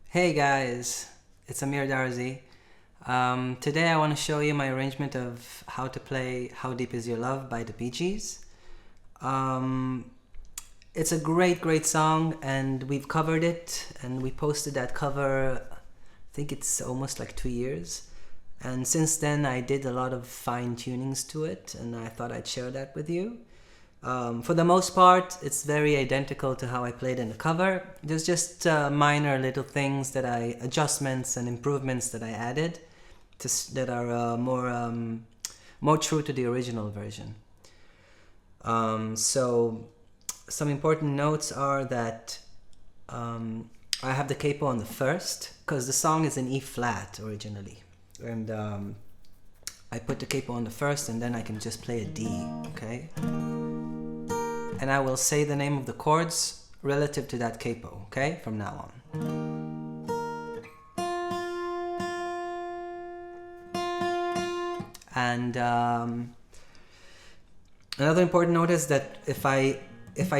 Hey guys, it's Amir Darzi. Today I want to show you my arrangement of how to play How Deep Is Your Love by the Bee Gees. Um, it's a great song, and we've covered it, and we posted that cover, I think it's almost like 2 years. And since then I did a lot of fine tunings to it, and I thought I'd share that with you. For the most part, it's very identical to how I played in the cover. There's just minor little things adjustments and improvements that I added that are more true to the original version. So some important notes are that I have the capo on the first, because the song is in E flat originally. And I put the capo on the first, and then I can just play a D, okay? And I will say the name of the chords relative to that capo, okay, from now on. And another important note is that if I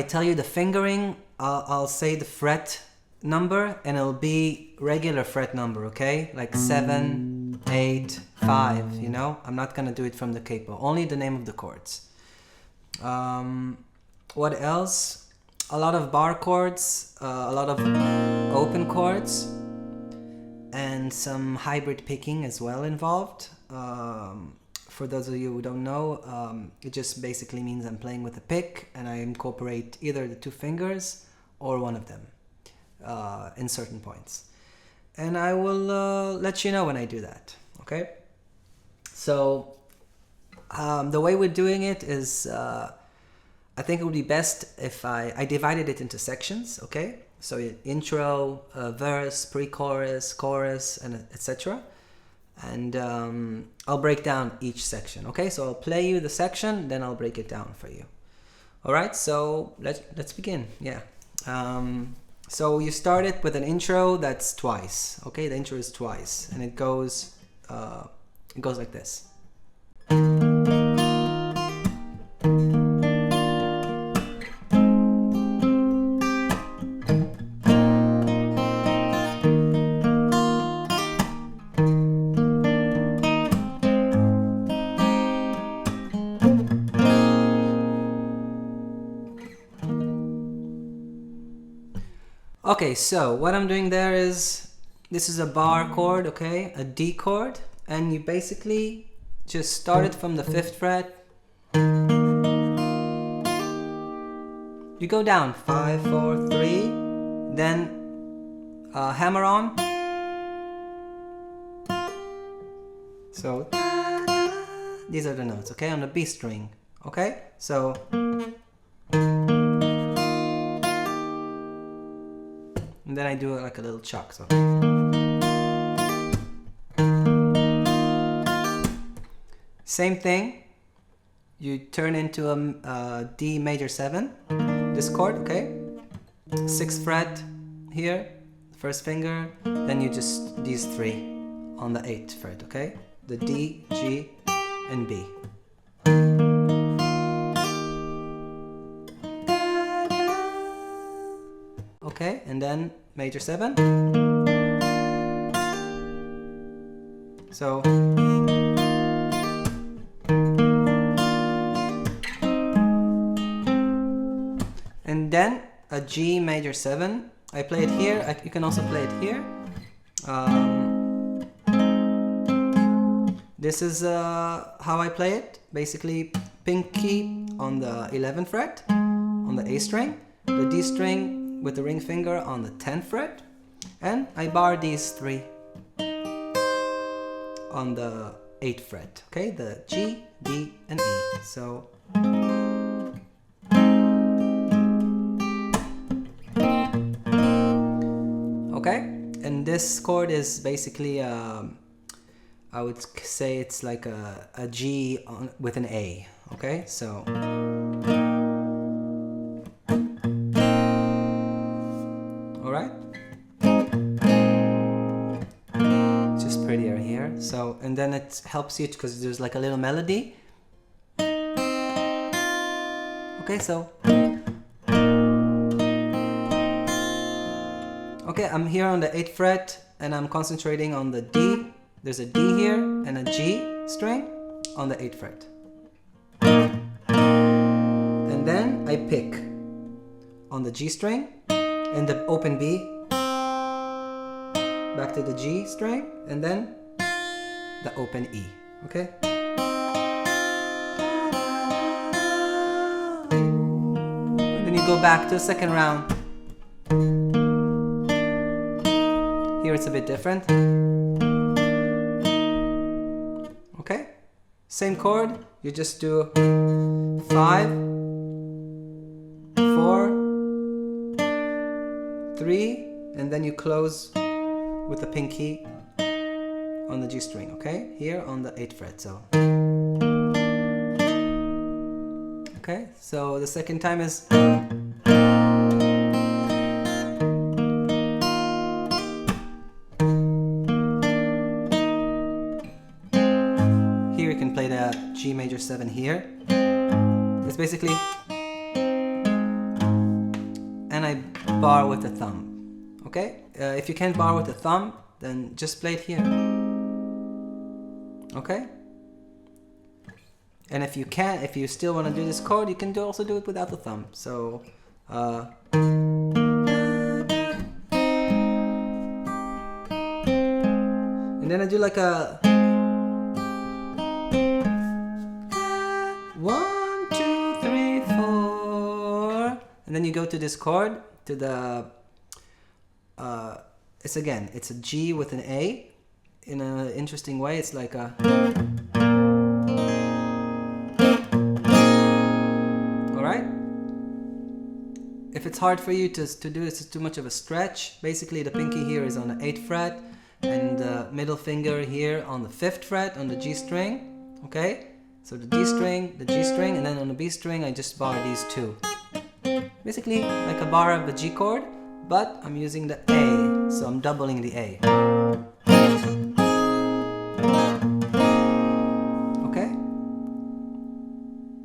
tell you the fingering, I'll say the fret number, and it'll be regular fret number, okay, like 7, 8, 5. You know, I'm not gonna do it from the capo, only the name of the chords. What else? A lot of bar chords, a lot of open chords, and some hybrid picking as well involved. For those of you who don't know, it just basically means I'm playing with a pick, and I incorporate either the two fingers or one of them in certain points. And I will let you know when I do that, okay? So the way we're doing it is I think it would be best if I divided it into sections, okay? So intro, verse, pre-chorus, chorus, and etc. And I'll break down each section, okay? So I'll play you the section, then I'll break it down for you. All right, so let's begin, yeah. So you start it with an intro that's twice, okay? The intro is twice, and it goes like this. Okay, so what I'm doing there is, this is a bar chord, okay, a D chord, and you basically just start it from the 5th fret. You go down 5, 4, 3, then hammer on. So these are the notes, okay, on the B string, okay? So and then I do like a little chuck. So same thing, you turn into a D major 7, this chord, okay? 6th fret here, first finger, then you just these 3 on the 8th fret, okay? The D, G, and B. Okay, and then major 7. So and then a G major 7. I play it here. You can also play it here. This is how I play it. Basically, pinky on the 11th fret on the A string, the D string with the ring finger on the 10th fret, and I bar these 3 on the 8th fret, okay? The G, D, and E. So okay, and this chord is basically I would say it's like a G with an A, okay? So alright, just prettier here. So, and then it helps you because there's like a little melody. Okay, so Okay, I'm here on the 8th fret and I'm concentrating on the D. There's a D here and a G string on the 8th fret. And then I pick on the G string in the open B, back to the G string, and then the open E. Okay? And then you go back to the second round. Here it's a bit different. Okay? Same chord, you just do 5, 4, 3, and then you close with the pinky on the G string, okay? Here on the 8th fret, so. Okay, so the second time is. Here you can play the G major 7 here. It's basically. And I bar with the thumb, okay? If you can't bar with the thumb, then just play it here. Okay? And if you can, if you still want to do this chord, you can also do it without the thumb. So, and then I do like a 1, 2, 3, 4, and then you go to this chord to the. It's a G with an A. In an interesting way, it's like a. Alright? If it's hard for you to do this, it's too much of a stretch. Basically, the pinky here is on the 8th fret, and the middle finger here on the 5th fret on the G string. Okay? So the D string, the G string, and then on the B string, I just bar these two. Basically, like a bar of the G chord, but I'm using the A, so I'm doubling the A. Okay?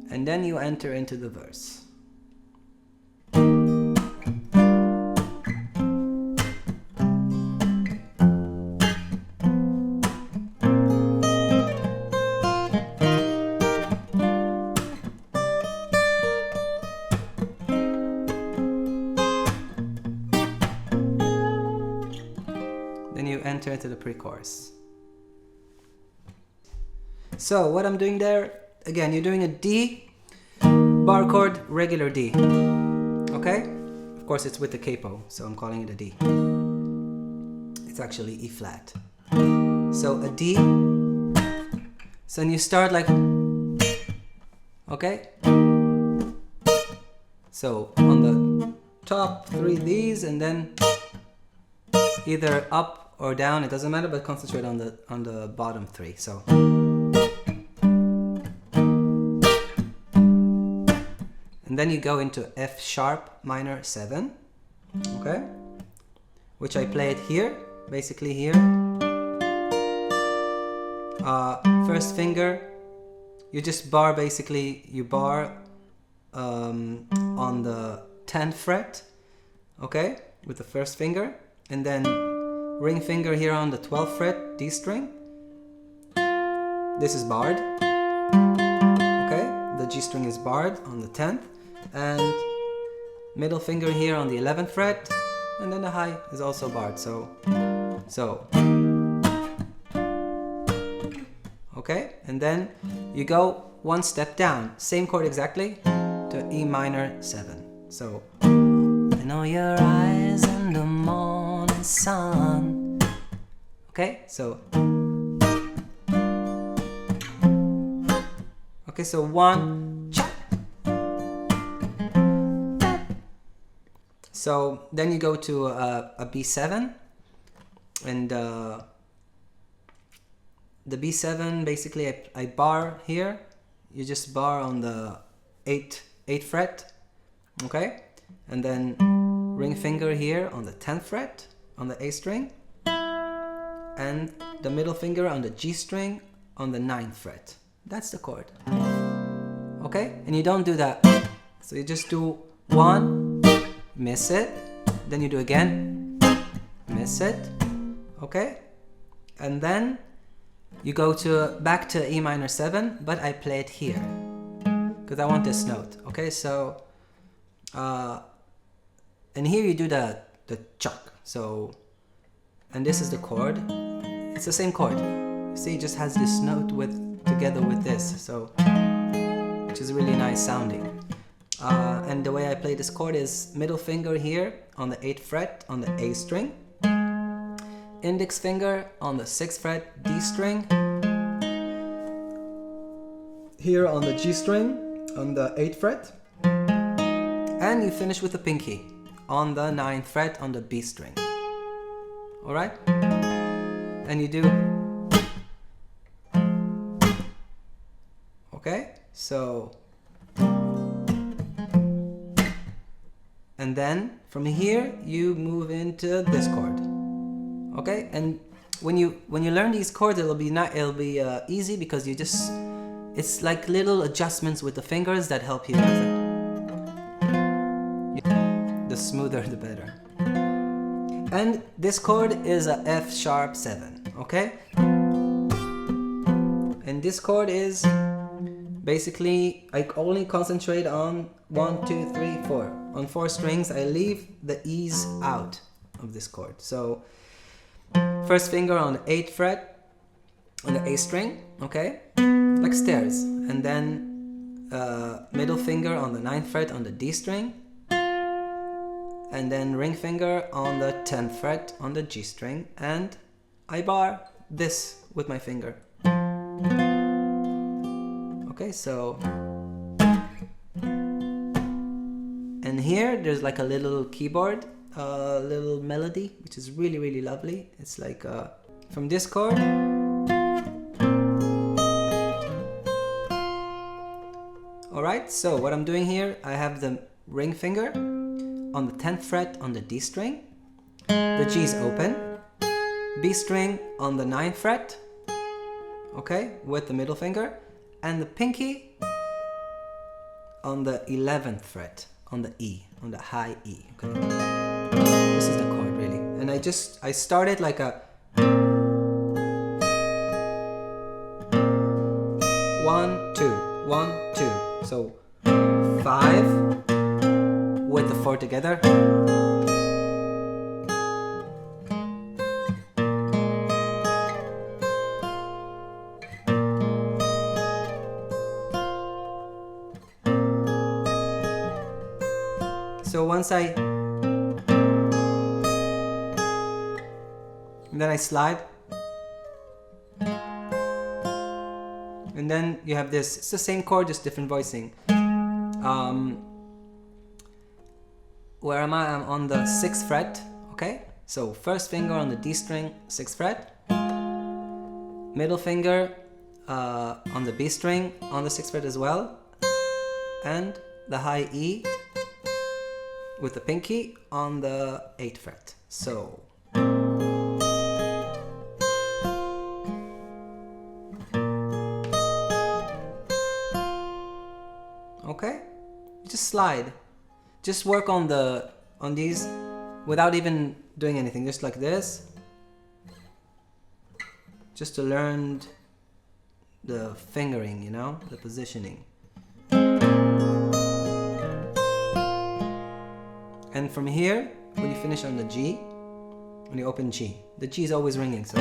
And then you enter into the verse. Then you enter into the pre-chorus. So what I'm doing there, again, you're doing a D bar chord, regular D. Okay? Of course it's with the capo, so I'm calling it a D. It's actually E flat. So a D. So then you start like, okay? So on the top 3 Ds, and then either up or down, it doesn't matter, but concentrate on the bottom 3. So and then you go into F sharp minor 7, okay, which I play it here, basically here. First finger, you just bar, basically you bar on the 10th fret, okay, with the first finger, and then ring finger here on the 12th fret, D string. This is barred. Okay, the G string is barred on the 10th, and middle finger here on the 11th fret, and then the high is also barred. So, okay, and then you go one step down, same chord exactly, to E minor 7. So, I know your eyes in the morning sun. Okay, so. Okay, so 1, cha. So then you go to a B7, and the B7, basically I bar here. You just bar on the 8th fret, okay, and then ring finger here on the 10th fret on the A string, and the middle finger on the G string on the 9th fret. That's the chord. Okay, and you don't do that. So you just do 1, miss it, then you do again, miss it, okay? And then you go back to E minor 7, but I play it here because I want this note, okay? So and here you do the chuck, so, and this is the chord. It's the same chord. See, it just has this note together with this, so, which is really nice sounding. And the way I play this chord is middle finger here on the 8th fret on the A string, index finger on the 6th fret D string, here on the G string on the 8th fret, and you finish with the pinky on the 9th fret on the B string. Alright? And you do. Okay? So. And then from here you move into this chord. Okay? And when you learn these chords, it'll be easy because you just, it's like little adjustments with the fingers that help you with it. The smoother the better. And this chord is a F sharp 7, okay? And this chord is basically, I only concentrate on 1, 2, 3, 4. On 4 strings, I leave the E's out of this chord. So, first finger on the 8th fret on the A string, okay? Like stairs. And then middle finger on the 9th fret on the D string. And then ring finger on the 10th fret on the G string, and I bar this with my finger. Okay, so, and here there's like a little keyboard, little melody, which is really, really lovely. It's like from this chord. Alright, so what I'm doing here, I have the ring finger on the 10th fret on the D string, the G is open, B string on the 9th fret, okay, with the middle finger, and the pinky on the 11th fret on the E, on the high E, okay. This is the chord really, and I started like a 1, 2, 1, 2, so 5 with the 4 together. So once then I slide, and then you have this, it's the same chord, just different voicing. Where am I? I'm on the 6th fret, okay? So first finger on the D string, 6th fret. Middle finger on the B string, on the 6th fret as well. And the high E with the pinky on the 8th fret. So. Okay? Just slide. Just work on these without even doing anything, just like this. Just to learn the fingering, you know, the positioning. And from here, when you finish on the G, when you open G, the G is always ringing, so.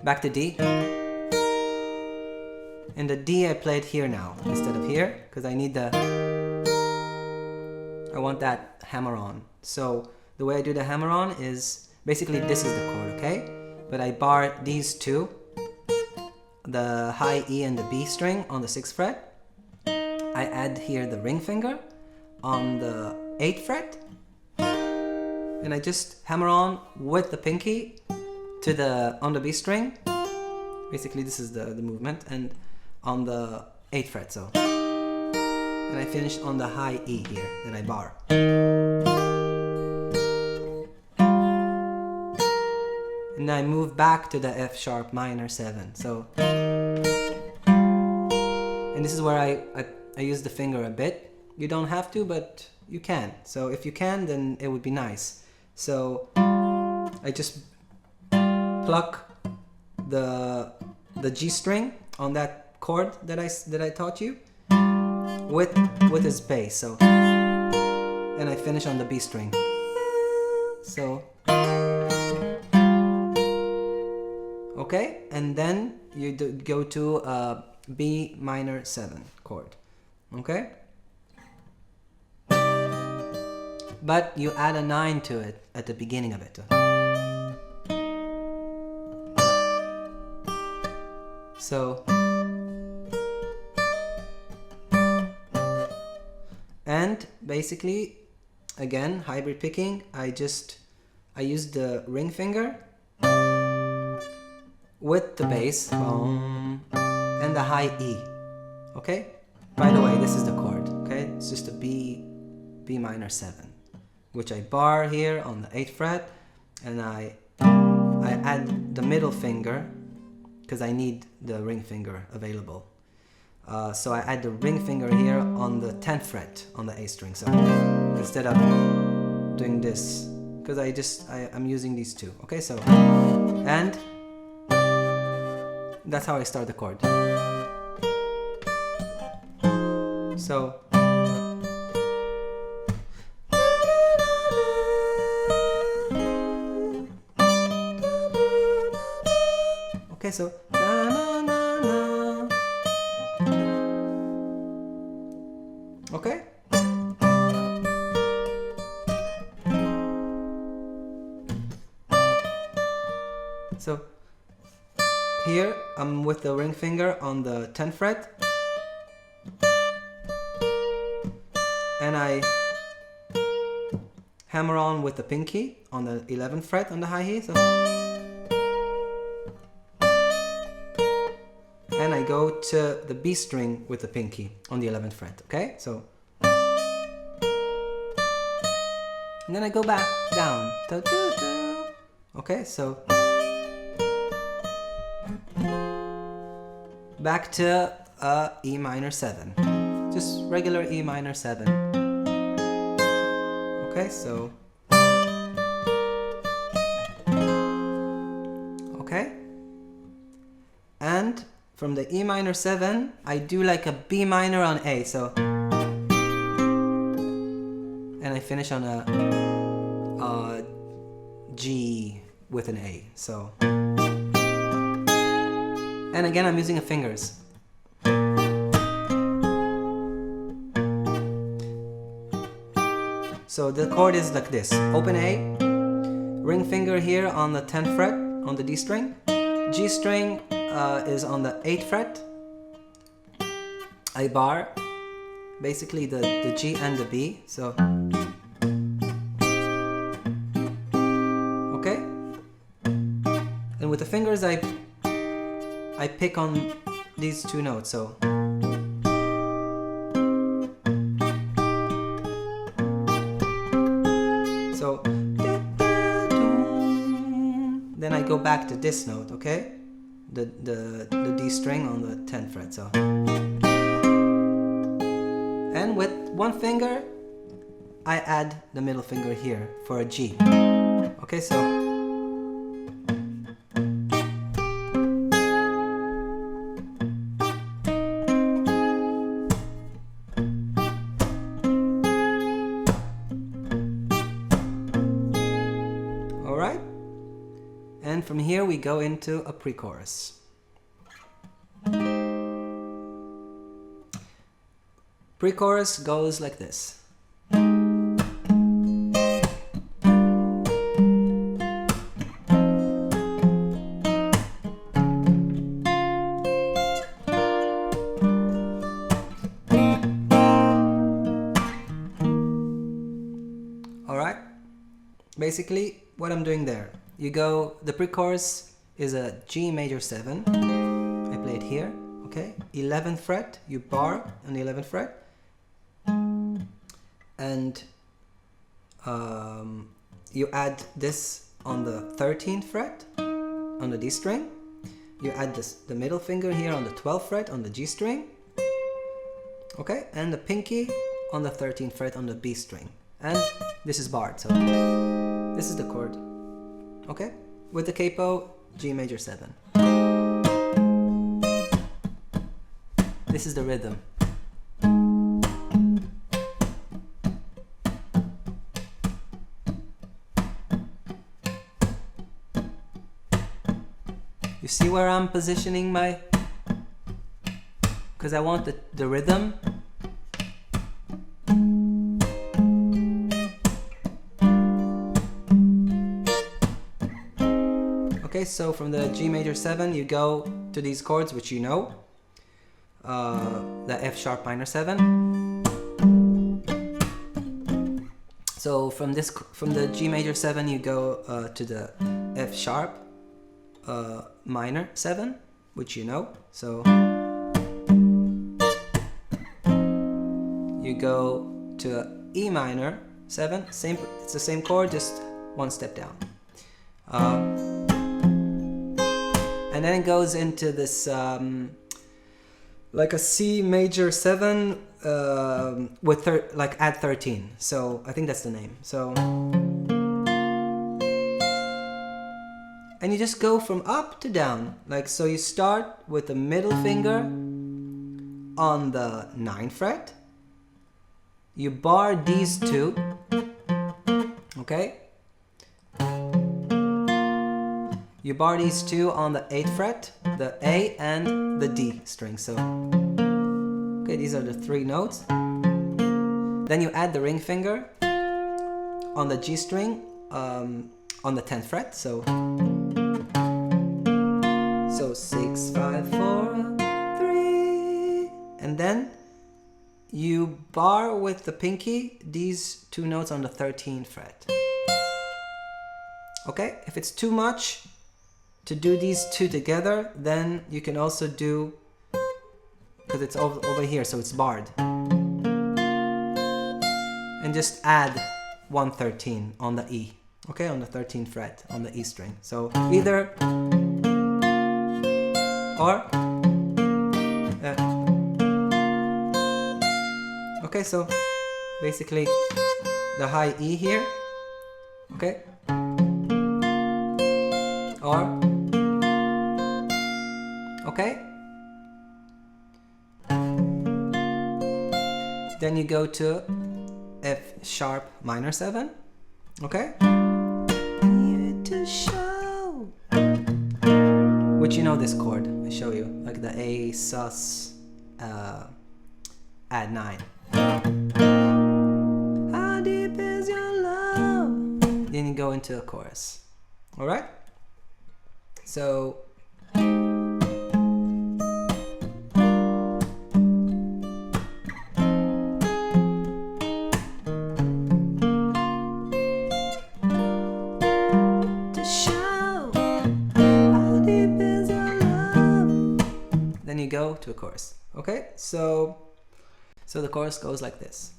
Back to D. And the D I played here now instead of here because I want that hammer on. So the way I do the hammer on is basically this is the chord, okay? But I bar these two, the high E and the B string on the 6th fret. I add here the ring finger on the 8th fret, and I just hammer on with the pinky on the B string. Basically this is the movement, and on the 8th fret, so. And I finish on the high E here that I bar. And I move back to the F sharp minor 7, so. And this is where I use the finger a bit, You don't have to, but you can. So if you can, then it would be nice. So I just pluck the G string on that chord that I taught you with its bass. So, and I finish on the B string. So, okay, and then you go to a B minor 7 chord. Okay, but you add a 9 to it at the beginning of it. So, and basically, again, hybrid picking, I use the ring finger with the bass and the high E. Okay? By the way, this is the chord. Okay? It's just a B minor 7, which I bar here on the 8th fret, and I add the middle finger because I need the ring finger available. So I add the ring finger here on the 10th fret on the A string. So instead of doing this, because I'm using these two. Okay, so, and that's how I start the chord. So, okay, so okay. So here I'm with the ring finger on the 10th fret, and I hammer on with the pinky on the 11th fret on the high E. So, and I go to the B string with the pinky on the 11th fret. Okay, so, and then I go back down. Okay, so back to E minor 7, just regular E minor 7. Okay, so okay, and from the E minor 7 I do like a B minor on A, so, and I finish on a G with an A, so, and again I'm using the fingers. So the chord is like this: open A, ring finger here on the 10th fret on the D string, G string is on the 8th fret, I bar basically the G and the B, so, okay, and with the fingers I pick on these two notes, so, so, then I go back to this note, okay, the D string on the 10th fret, so, and with one finger I add the middle finger here for a G. Okay, so, alright, and from here we go into a pre-chorus. Pre-chorus goes like this. Alright, basically what I'm doing there, you go, the pre-chorus is a G major 7, I play it here, okay, 11th fret, you bar on the 11th fret, and you add this on the 13th fret on the D string, you add the middle finger here on the 12th fret on the G string, okay, and the pinky on the 13th fret on the B string. And this is barred, so this is the chord. Okay? With the capo, G major 7. This is the rhythm. You see where I'm positioning my... because I want the rhythm. Okay, so from the G major 7 you go to these chords which you know. The F sharp minor 7. So from the G major 7 you go to the F sharp minor 7, which you know. So you go to E minor 7, it's the same chord, just one step down. And then it goes into this like a C major 7 with like add 13. So I think that's the name. So and you just go from up to down. Like, so you start with the middle finger on the 9th fret. You bar these two. Okay? You bar these two on the 8th fret, the A and the D string. So, okay, these are the 3 notes. Then you add the ring finger on the G string on the 10th fret. So 6, 5, 4, 3, and then you bar with the pinky these 2 notes on the 13th fret. Okay, if it's too much to do these 2 together, then you can also do, because it's over here, so it's barred, and just add 113 on the E. Okay, on the 13th fret on the E string. So either or. Okay, so basically the high E here. Okay, or okay. Then you go to F sharp minor 7. Okay. To show. Which you know this chord. I show you. Like the A sus add 9. How deep is your love? Then you go into a chorus. Alright? So go to a chorus. Okay, so the chorus goes like this.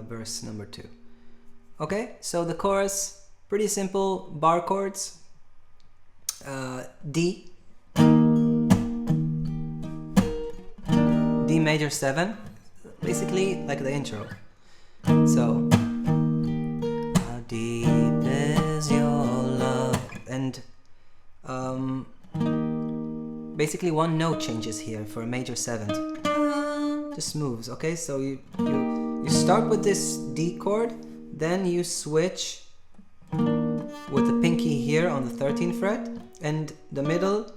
Verse number 2. Okay, so the chorus, pretty simple, bar chords. D, D major 7, basically like the intro. So, how deep is your love? And basically one note changes here for a major 7. Just moves. Okay, so you start with this D chord, then you switch with the pinky here on the 13th fret and the middle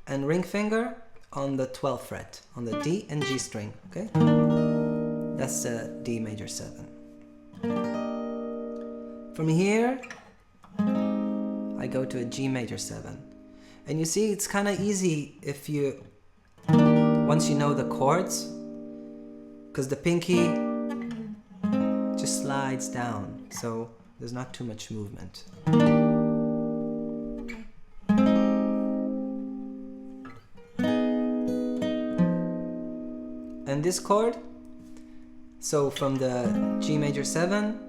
and ring finger on the 12th fret on the D and G string. Okay, that's the D major 7. From here I go to a G major 7, and you see it's kind of easy if you once you know the chords, because the pinky just slides down. So There's not too much movement. And this chord, so from the G major 7,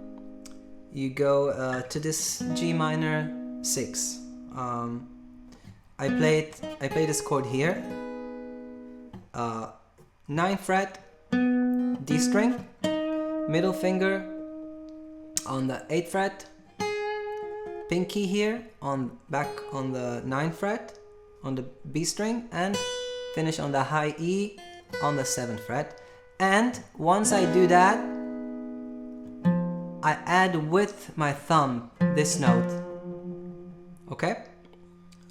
you go to this G minor 6. I play this chord here, 9th fret, D string, middle finger on the 8th fret, pinky here back on the 9th fret on the B string, and finish on the high E on the 7th fret. And once I do that, I add with my thumb this note, okay,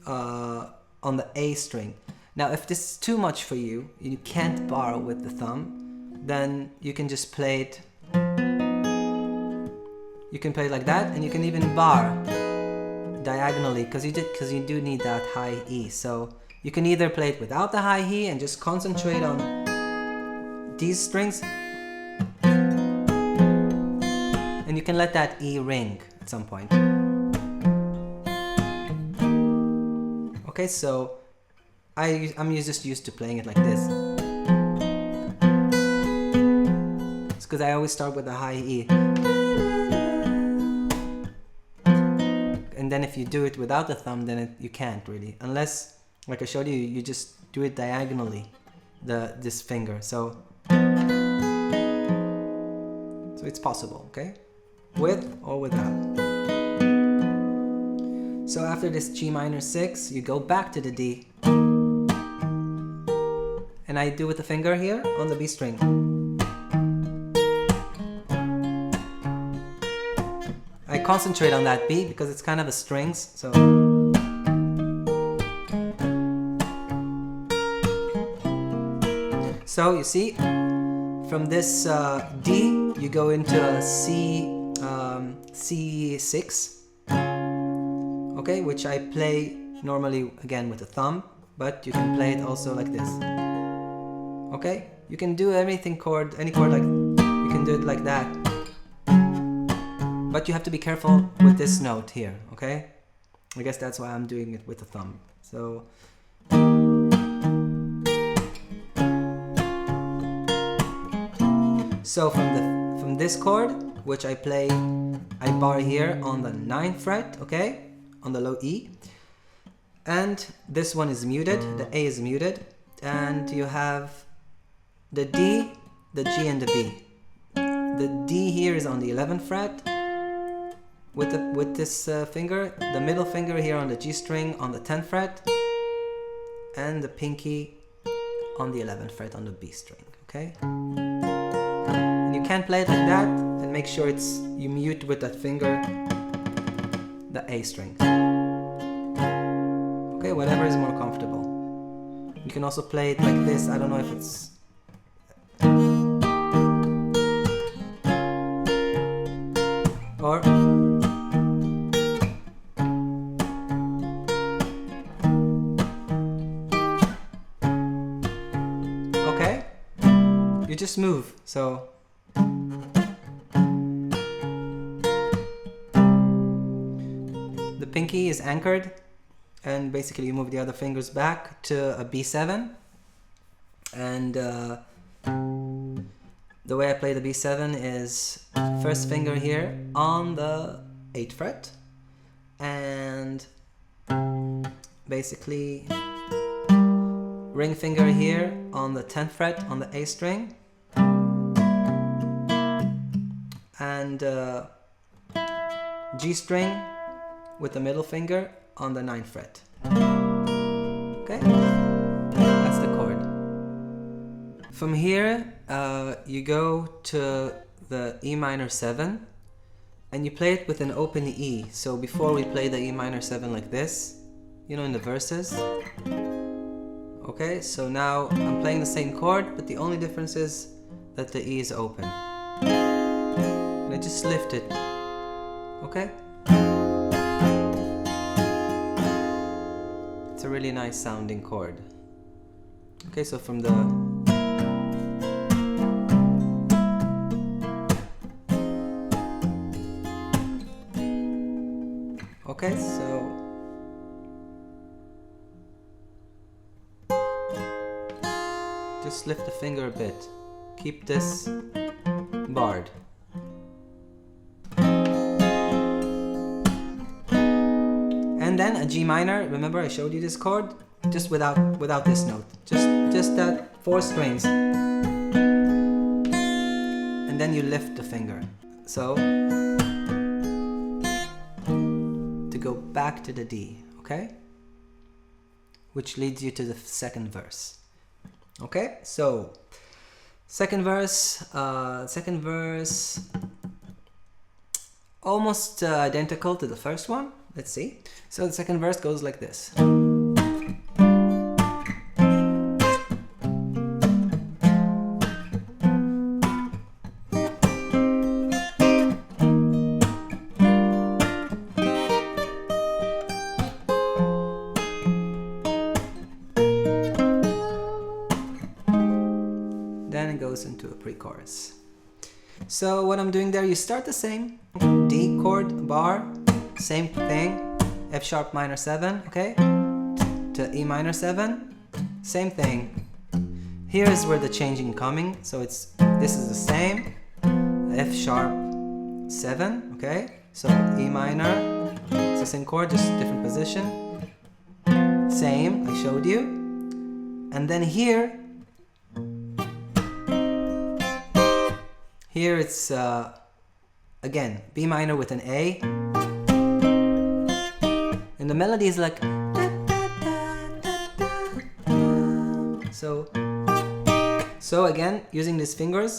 on the A string. Now if this is too much for you, you can't bar with the thumb, then you can just play it. You can play it like that, and you can even bar diagonally because you do need that high E. So you can either play it without the high E and just concentrate on these strings, and you can let that E ring at some point. Okay, so I'm just used to playing it like this. It's because I always start with the high E. And then if you do it without the thumb, then you can't really. Unless, like I showed you, you just do it diagonally, this finger. So it's possible, okay? With or without. So after this G minor 6, you go back to the D. And I do with the finger here on the B string. I concentrate on that B because it's kind of a strings, so. So you see, from this D, you go into a C6, okay, which I play normally again with the thumb, but you can play it also like this. Okay, you can do any chord like, you can do it like that, but you have to be careful with this note here, okay? I guess that's why I'm doing it with the thumb. So from this chord, which I bar here on the 9th fret, okay, on the low E, and this one is muted, the A is muted, and you have the D, the G, and the B. The D here is on the 11th fret with this finger, the middle finger here on the G string on the 10th fret, and the pinky on the 11th fret on the B string, okay? And you can play it like that, and make sure you mute with that finger the A string. Okay, whatever is more comfortable. You can also play it like this. I don't know if it's or okay, you just move. So the pinky is anchored, and basically you move the other fingers back to a B7, and the way I play the B7 is first finger here on the 8th fret, and basically ring finger here on the 10th fret on the A string, and G string with the middle finger on the 9th fret. Okay, that's the chord. From here, you go to the E minor 7, and you play it with an open E. So before we play the E minor 7 like this, you know, in the verses. Okay, so now I'm playing the same chord, but the only difference is that the E is open. And I just lift it. Okay? It's a really nice sounding chord. Okay, so from the Okay, so just lift the finger a bit. Keep this barred. And then a G minor. Remember I showed you this chord? Just without this note. Just that 4 strings. And then you lift the finger. So to go back to the D, okay? Which leads you to the second verse. Okay, so second verse, almost identical to the first one. Let's see. So the second verse goes like this. Then it goes into a pre-chorus. So what I'm doing there, you start the same D chord bar, same thing, F sharp minor 7, okay, to E minor 7, same thing. Here is where the changing coming, so this is the same, F sharp 7, okay, so E minor, it's the same chord, just different position, same, I showed you, and then here it's again B minor with an A, and the melody is like so again using these fingers,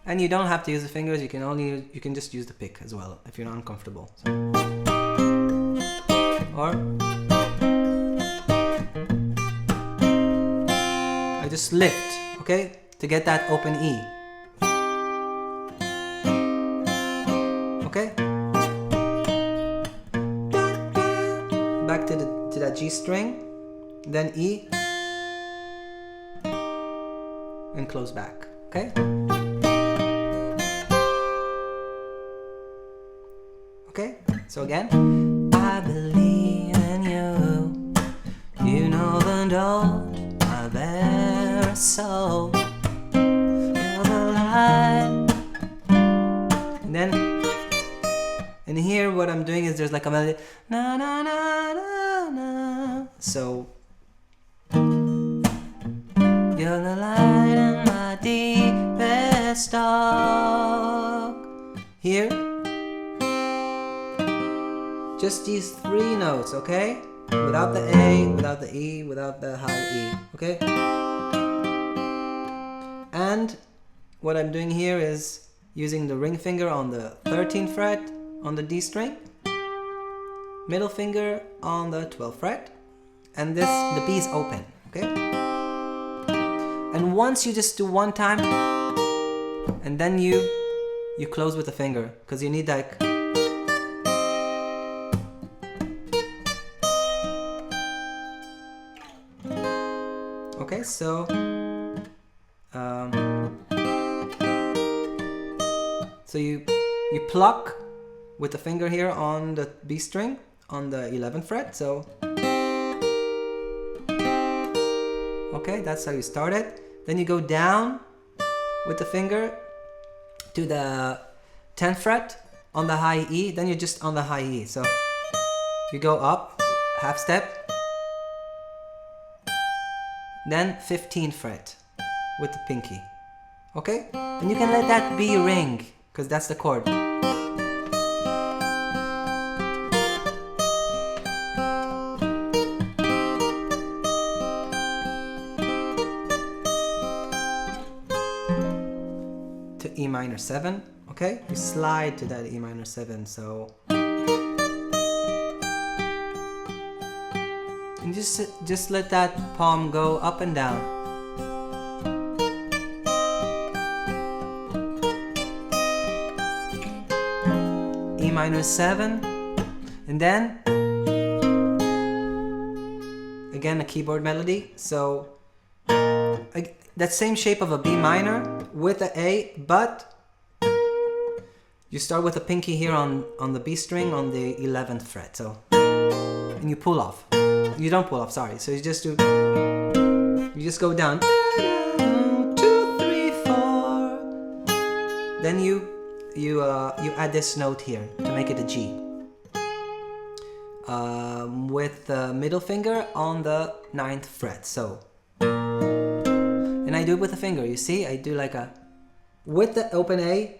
and you don't have to use the fingers, you can just use the pick as well if you're not uncomfortable. Or just lift, okay, to get that open E. Okay. Back to that G string, then E, and close back. Okay. Okay. So again, I believe in you. You know the note. Very soul, you're the light. And here what I'm doing is there's like a melody, na na na na na. So you're the light in my deepest dark. Here, just these 3 notes, okay? Without the A, without the E, without the high E, okay? And what I'm doing here is using the ring finger on the 13th fret on the D string, middle finger on the 12th fret, and the B is open, okay? And once you just do 1 time, and then you close with the finger, because you need like okay, so you pluck with the finger here on the B string on the 11th fret. So okay, that's how you start it. Then you go down with the finger to the 10th fret on the high E. Then you're just on the high E. So you go up half step. Then 15th fret with the pinky. Okay? And you can let that B ring, because that's the chord. To E minor 7, okay? You slide to that E minor 7, so and just let that palm go up and down. E minor 7, and then again a keyboard melody. So that same shape of a B minor with the A, but you start with a pinky here on the B string on the 11th fret. So, and you pull off. You don't pull off, sorry. So you just do, you just go down. 2, 3, 4. Then you add this note here to make it a G. With the middle finger on the 9th fret. So, and I do it with the finger. You see, I do like a, with the open A,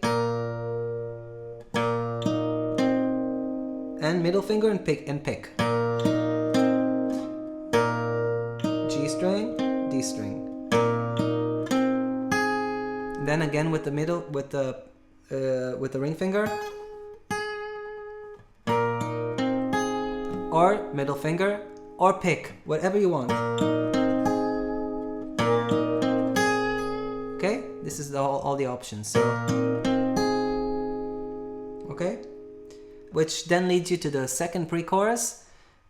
and middle finger and pick. G string, D string. Then again with the middle, with the ring finger, or middle finger, or pick, whatever you want. Okay, this is all the options. So, okay, which then leads you to the second pre-chorus,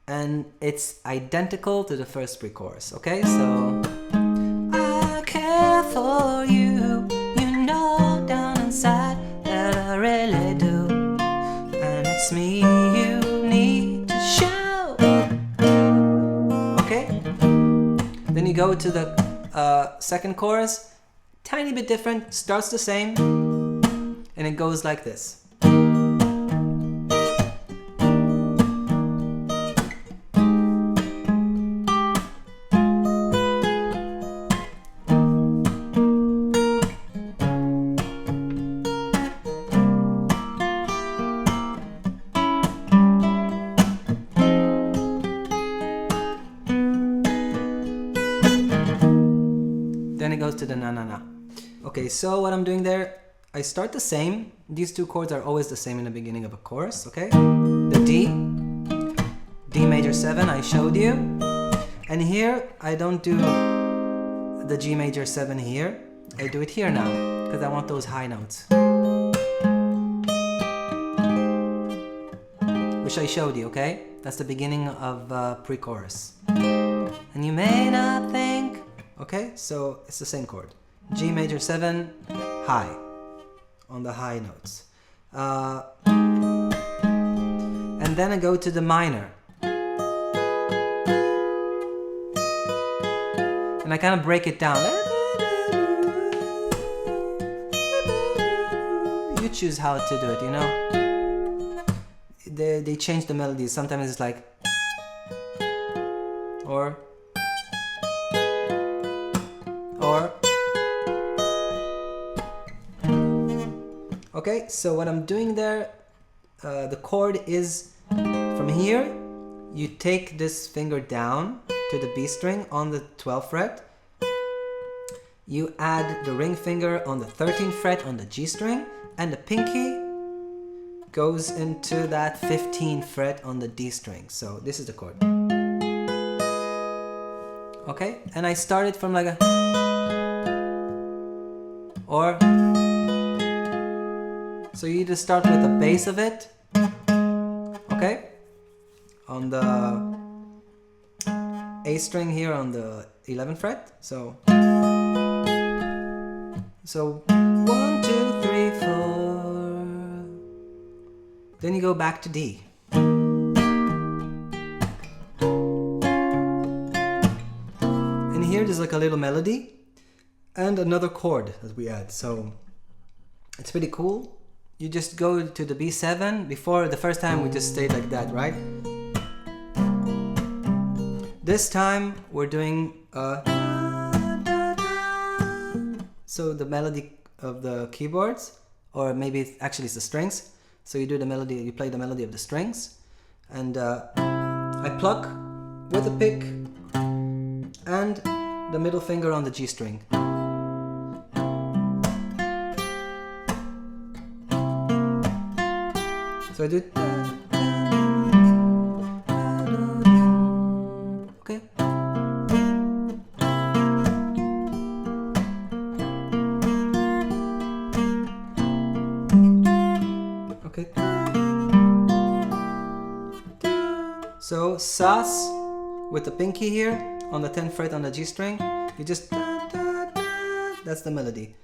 and it's identical to the first pre-chorus. Okay, so I care for you, you know down inside that I really do, and it's me you need to show. Okay, then you go to the second chorus, tiny bit different, starts the same, and it goes like this. Then it goes to the na na na. Okay, so what I'm doing there, I start the same. These two chords are always the same in the beginning of a chorus, okay? The D major 7 I showed you. And here, I don't do the G major 7 here. I do it here now, because I want those high notes. Which I showed you, okay? That's the beginning of pre-chorus. And you may not think, okay? So it's the same chord. G major 7, high, on the high notes. And then I go to the minor. And I kind of break it down. You choose how to do it, you know? They change the melodies. Sometimes it's like, or. Okay, so what I'm doing there, the chord is from here, you take this finger down to the B string on the 12th fret, you add the ring finger on the 13th fret on the G string, and the pinky goes into that 15th fret on the D string. So this is the chord. Okay, and I started from like a, or, so you either start with the base of it, okay, on the A string here on the 11th fret, so 1, 2, 3, 4, then you go back to D. And here there's like a little melody and another chord that we add, so it's pretty cool. You just go to the B7. Before, the first time we just stayed like that, right? This time we're doing so the melody of the keyboards, or maybe actually it's the strings. So you do the melody, you play the melody of the strings, and I pluck with a pick and the middle finger on the G string. So I do, okay. Okay. So sus with the pinky here on the 10th fret on the G string, you just that's the melody.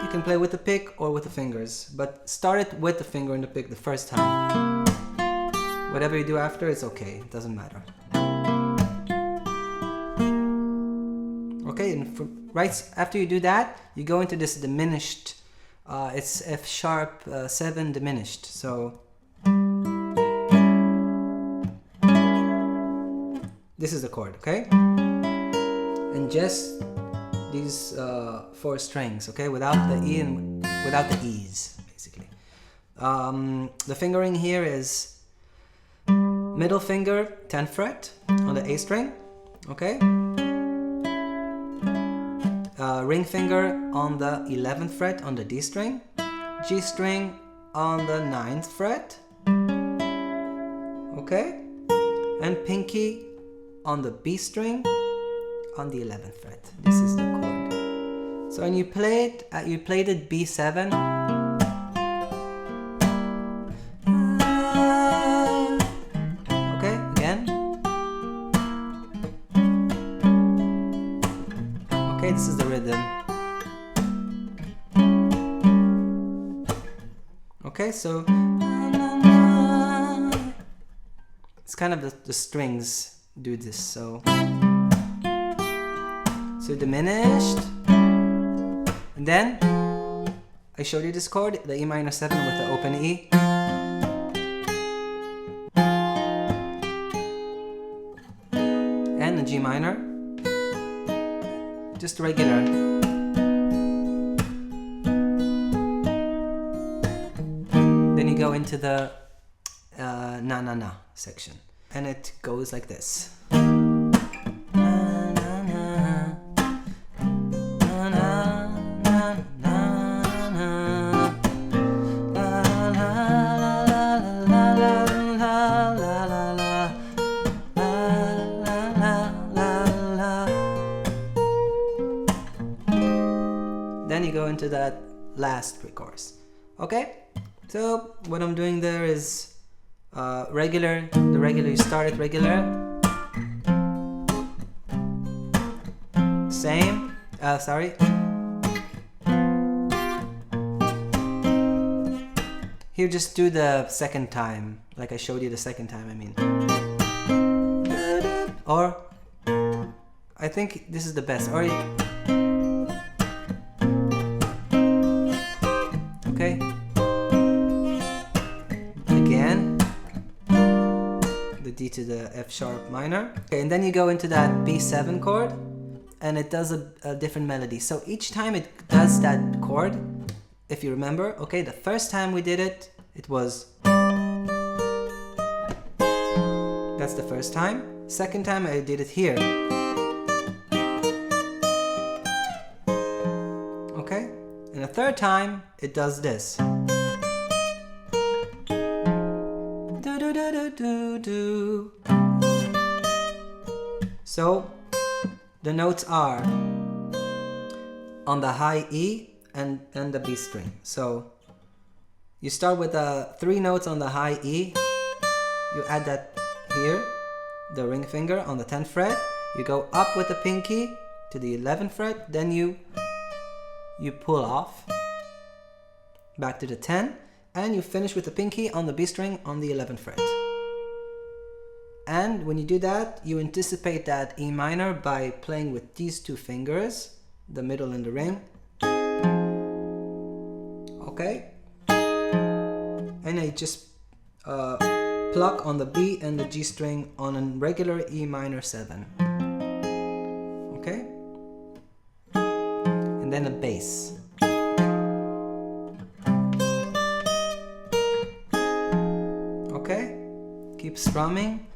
You can play with the pick or with the fingers, but start it with the finger and the pick the first time. Whatever you do after, it's okay, it doesn't matter. Okay, and right after you do that, you go into this diminished, it's F sharp 7 diminished, so this is the chord, okay? And just these 4 strings, okay, without the E and without the E's, basically. The fingering here is middle finger 10th fret on the A string, okay? Ring finger on the 11th fret on the D string, G string on the 9th fret, okay? And pinky on the B string on the 11th fret. This is the chord. So when you played it B7. Okay, again. Okay, this is the rhythm. Okay, so it's kind of the strings do this, so diminished, and then I showed you this chord, the E minor 7 with the open E, and the G minor, just regular. Then you go into the na na na section, and it goes like this. Then you go into that last pre-chorus. Okay, so what I'm doing there is regular, you start it regular, same, sorry, here just do the second time, like I showed you the second time, I mean, or I think this is the best, or okay, again, the D to the F sharp minor. Okay, and then you go into that B7 chord, and it does a different melody. So each time it does that chord, if you remember, okay, the first time we did it, it was, that's the first time. Second time I did it here. Okay, and the third time it does this. Do. So the notes are on the high E and the B string. So you start with the 3 notes on the high E, you add that here, the ring finger on the 10th fret, you go up with the pinky to the 11th fret, then you pull off back to the 10, and you finish with the pinky on the B string on the 11th fret. And when you do that, you anticipate that E minor by playing with these 2 fingers, the middle and the ring. Okay? And I just pluck on the B and the G string on a regular E minor 7. Okay? And then a bass. Okay? Keep strumming.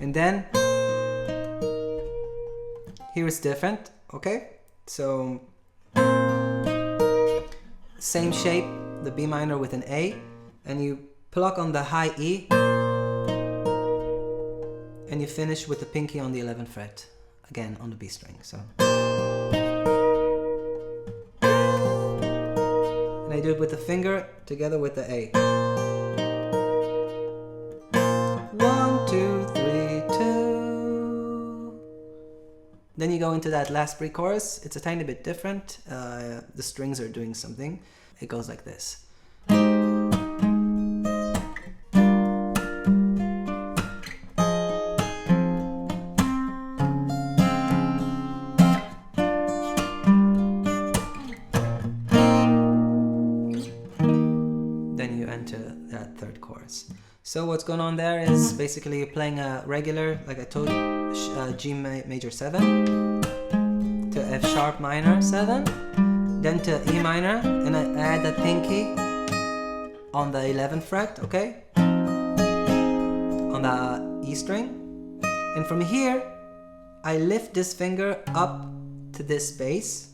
And then here it's different, okay? So same shape, the B minor with an A, and you pluck on the high E, and you finish with the pinky on the 11th fret, again on the B string. So, and I do it with the finger together with the A. Then you go into that last pre-chorus. It's a tiny bit different. The strings are doing something. It goes like this. Then you enter that third chorus. So what's going on there is basically you're playing a regular, like I told you, G major 7 to F sharp minor 7, then to E minor, and I add that pinky on the 11th fret, okay? On the E string. And from here, I lift this finger up to this bass,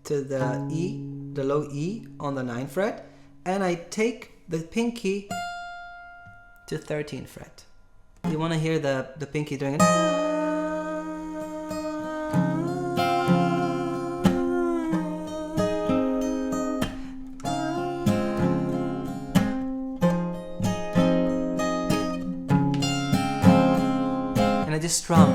to the E, the low E on the 9th fret, and I take the pinky to 13th fret. You want to hear the pinky doing it. And I just strum.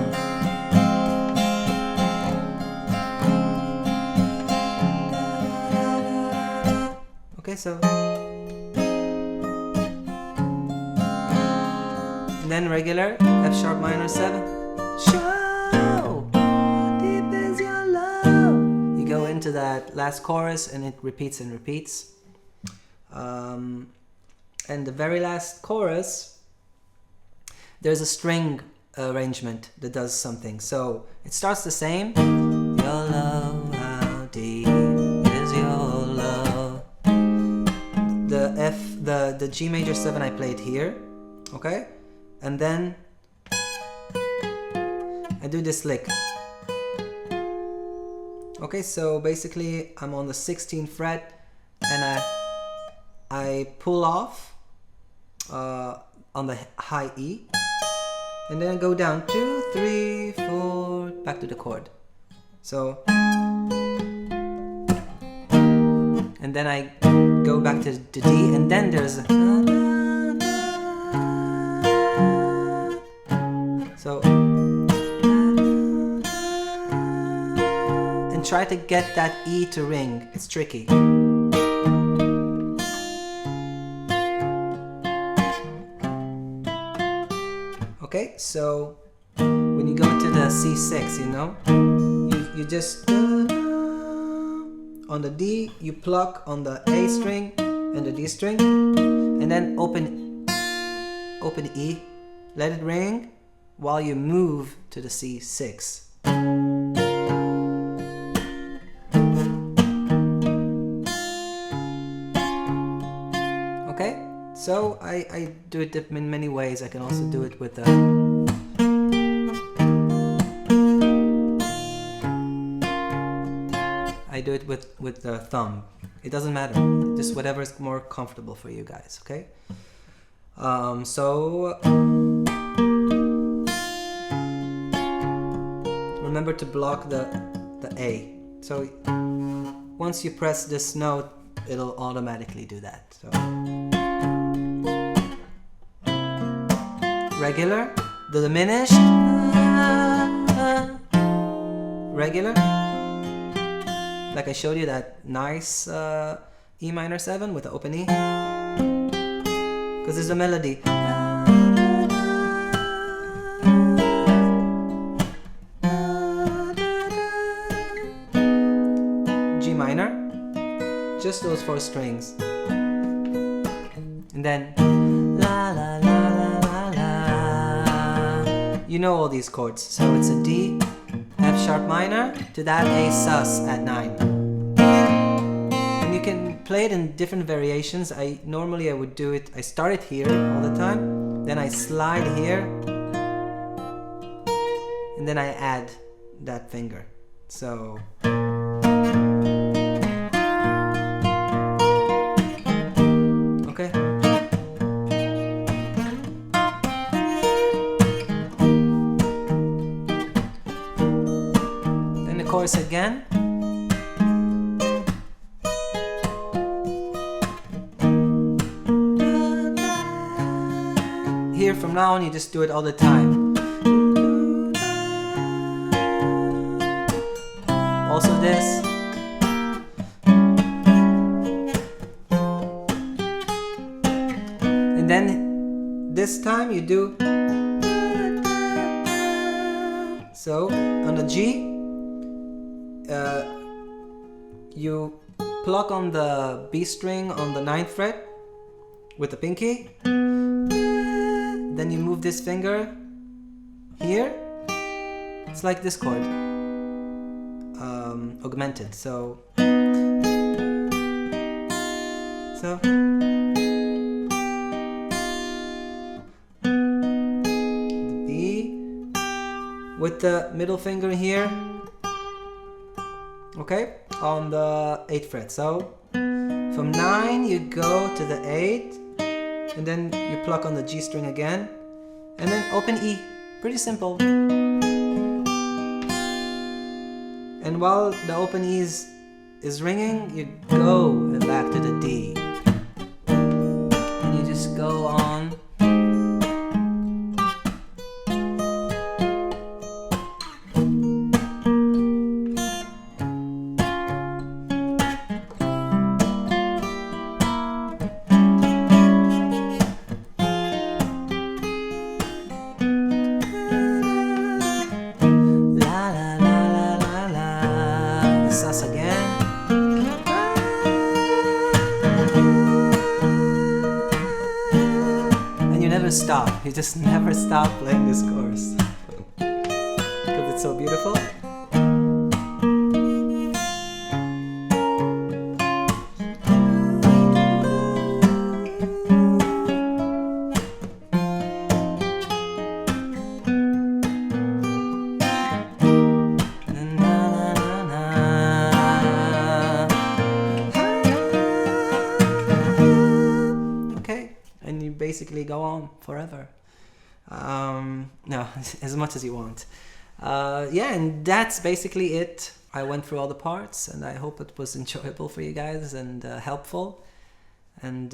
Okay, so then regular F sharp minor 7. Show how deep is your love. You go into that last chorus and it repeats and repeats. And the very last chorus, there's a string arrangement that does something. So it starts the same. Your love, how deep is your love. The G major 7 I played here, okay? And then I do this lick. Okay, so basically I'm on the 16th fret and I pull off on the high E, and then I go down 2, 3, 4, back to the chord. So, and then I go back to D, and then there's a, so, and try to get that E to ring. It's tricky. Okay, so when you go into the C6, you know, you just on the D, you pluck on the A string and the D string, and then open E, let it ring while you move to the C6. Okay, so I do it in many ways. I can also do it with I do it with the thumb. It doesn't matter, just whatever is more comfortable for you guys, okay? So remember to block the A. So once you press this note, it'll automatically do that. So regular, the diminished, regular, like I showed you that nice E minor 7 with the open E, because there's a melody. G minor, just those 4 strings, and then la la la la la la. You know all these chords, so it's a D, F sharp minor to that A sus at 9. And you can play it in different variations. Normally I would do it, I start it here all the time, then I slide here, and then I add that finger. So okay. Then the chorus again. Here from now on you just do it all the time. Also this. And then this time you do. So on the G, you pluck on the B string on the 9th fret with the pinky. Then you move this finger here. It's like this chord, augmented. So B with the middle finger here. Okay, on the 8th fret. So from 9 you go to the 8, and then you pluck on the G string again, and then open E. Pretty simple. And while the open E is ringing, you go back to the D. And you just go on. Us again. And you never stop. You just never stop playing this chorus because it's so beautiful. And you basically go on forever. No, as much as you want. Yeah, and that's basically it. I went through all the parts, and I hope it was enjoyable for you guys and helpful. And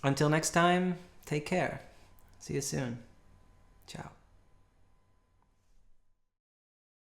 until next time, take care. See you soon. Ciao.